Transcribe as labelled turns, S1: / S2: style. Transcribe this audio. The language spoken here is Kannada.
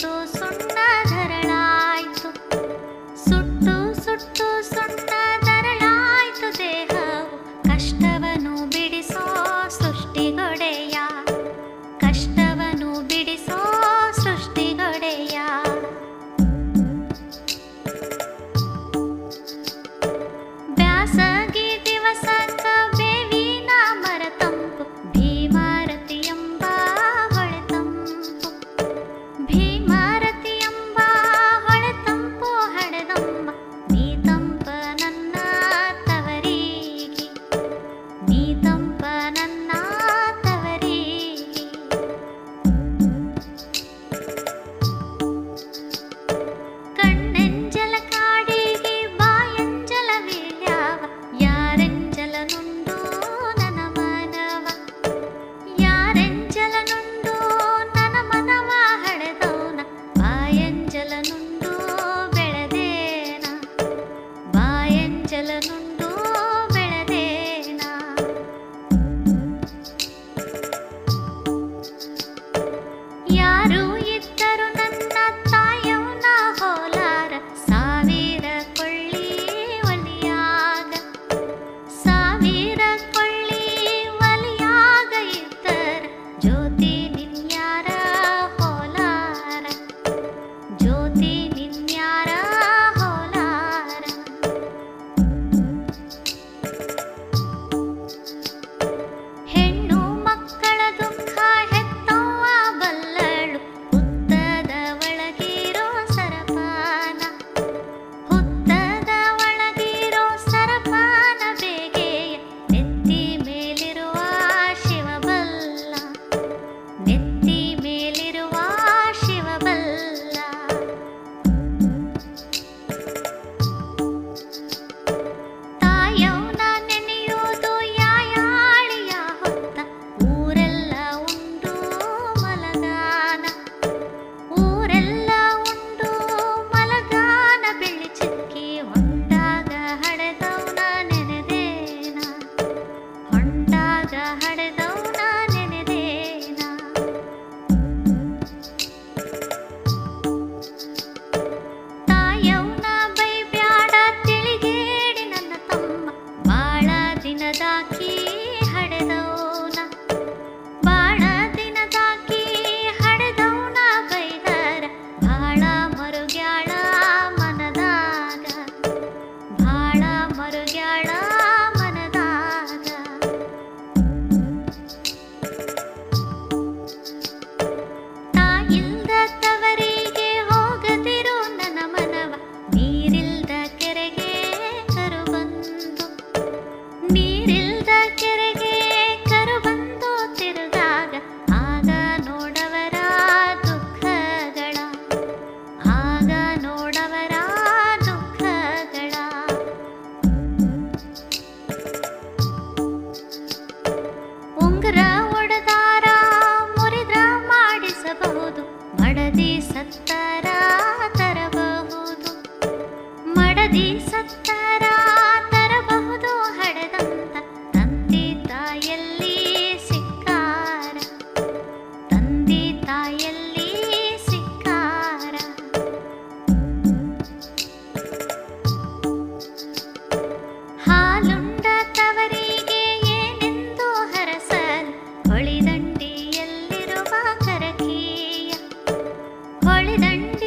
S1: ಸುಟ್ಟು ಸುಣ್ಣಧರಳಾಯ್ತು, ಸುಟ್ಟು ಸುಟ್ಟು ಸುಣ್ಣಧರಳಾಯ್ತು ದೇಹವು. ಕಷ್ಟವನ್ನು ಬಿಡಿಸೋ ಸೃಷ್ಟಿಗೊಡೆಯ, ಕಷ್ಟವನ್ನು ಬಿಡಿಸೋ ಸೃಷ್ಟಿಗೊಡೆಯ. ಬ್ಯಾಸಗಿ ದಿವಸಕ್ಕ ಬೇವಿನ ಮರ ತಂಪು, ಭೀಮಾರತಿ ಎಂಬ ಹೊಳೆ ತಂಪು, ಭೀಮಾರತಿ ಎಂಬ ಹೊಳೆ ತಂಪು ಹಡೆದಮ್ಮ. ನೀ ತಂಪ ನನ್ನ ತವರಿಗೆ, ನೀ ತಂಪ ನನ್ನ ತವರಿಗೆ. ಕಣ್ಣೆಂಜಲ ಕಾಡಿಗೆ ಬಾಯಂಜಲ ವೀಳ್ಯಾವ, ಯಾರೆಂಜಲ ನುಂಡು ನನ್ನ ಮನವ, ಯಾರೆಂಜಲ ನುಂಡು ನನ್ನ ಮನವ ಹಡೆದವನ. ಬಾಯಂಜಲ ನುಂಡು ಬೆಳೆದೇನ, ಬಾಯಂಜಲ ನುಂಡು ಬೆಳೆದೇನ. ಯಾರು ಇದ್ದರು ನನ್ನ ತಾಯವ್ನ ಹೋಲಾರ, ಸಾವಿರ ಕೊಳ್ಳಿ ಒಲಿಯಾಗ, ಸಾವಿರ ಕೊಳ್ಳಿ ಒಲಿಯಾಗ ಇದ್ದರ. ಜ್ಯೋತಿ ನಿನ್ಯಾರ ಹೋಲಾರ, ಜ್ಯೋತಿ ನಿನ್ಯಾರ ಹೋಲಾರ. ಹೆಣ್ಣು ಮಕ್ಕಳ ದುಃಖ ಹೆತ್ತವ್ವ ಬಲ್ಲಳು, ಹುತ್ತದ ಒಳಗಿರೋ ಸರಪಾನ, ಹುತ್ತದ ಒಳಗಿರೋ ಸರಪಾನ ಬೇಗೆಯ. ನೆತ್ತಿ ಮೇಲಿರುವ ಶಿವಬಲ್ಲ, ನೆತ್ತಿ ಮೇಲಿರುವ ಶಿವಬಲ್ಲ. ತಾಯವ್ನ ನೆನೆಯೋದು ಯಾಯಾಳಿಯ ಹೊತ್ತ, ಊರೆಲ್ಲ ಉಂಡು ಮಲಗಾನ, ಊರೆಲ್ಲ ಉಂಡು ಮಲಗಾನ. ಬೆಳ್ಳಿ ಚಿಕ್ಕಿ ಹೊಂಡಾಗ ಹಡೆದವ್ನ ನೆನೆದೇನ, ಹೊಂಡಾಗ ಹಡೆದವ್ನ ನೆನೆದೇನ. ತಾಯವ್ನ ಬೈಬ್ಯಾಡ ತಿಳಿಗೇಡಿ ನನ್ನ ತಮ್ಮ, ಬಾಳ ದಿನದಾಕಿ ಹಡೆದವ್ನ, ಬಾಳ ದಿನದಾಕಿ ಹಡೆದವ್ನ ಬೈದಾರ. ಬಾಳ ಮರುಗ್ಯಾಳ ಮನದಾಗ, ಬಾಳ ಮರುಗ್ಯಾಳ ಮನದಾಗ. ತಾಯಿಲ್ದ ತವರಿಗೆ ಹೋಗದಿರು ನನ್ನ ಮನವ, ನೀರಿಲ್ದ ಕೆರೆಗೆ ಕರು ಬಂದು, ನೀರಿಲ್ದ ಕೆರೆಗೆ ಕರು ಬಂದು ತಿರುಗಾಗ. ಆಗ ನೋಡವರ ದುಃಖಗಳ, ಆಗ ನೋಡವರ ದುಃಖಗಳ. ಉಂಗುರ ಒಡೆದಾರ ಮುರಿದ್ರ ಮಾಡಿಸಬಹುದು, ಮಡದಿ ಸತ್ತರ ತರಬಹುದು, ಮಡದಿ ಸತ್ತರ ತರಬಹುದು ಹಡೆದಂತ. ತಂದೆ ತಾಯಲ್ಲಿ ಸಿಕ್ಕಾರ, ತಂದೆ ತಾಯಲ್ಲಿ ಸಿಕ್ಕಾರ. ಹಾಲುಂಡ ತವರಿಗೆ ಏನೆಂದು ಹರಸಲು, ಹೊಳಿದಂಡಿಯಲ್ಲಿರುವ ಕರಕೀಯ, ಹೊಳಿದಂಡಿ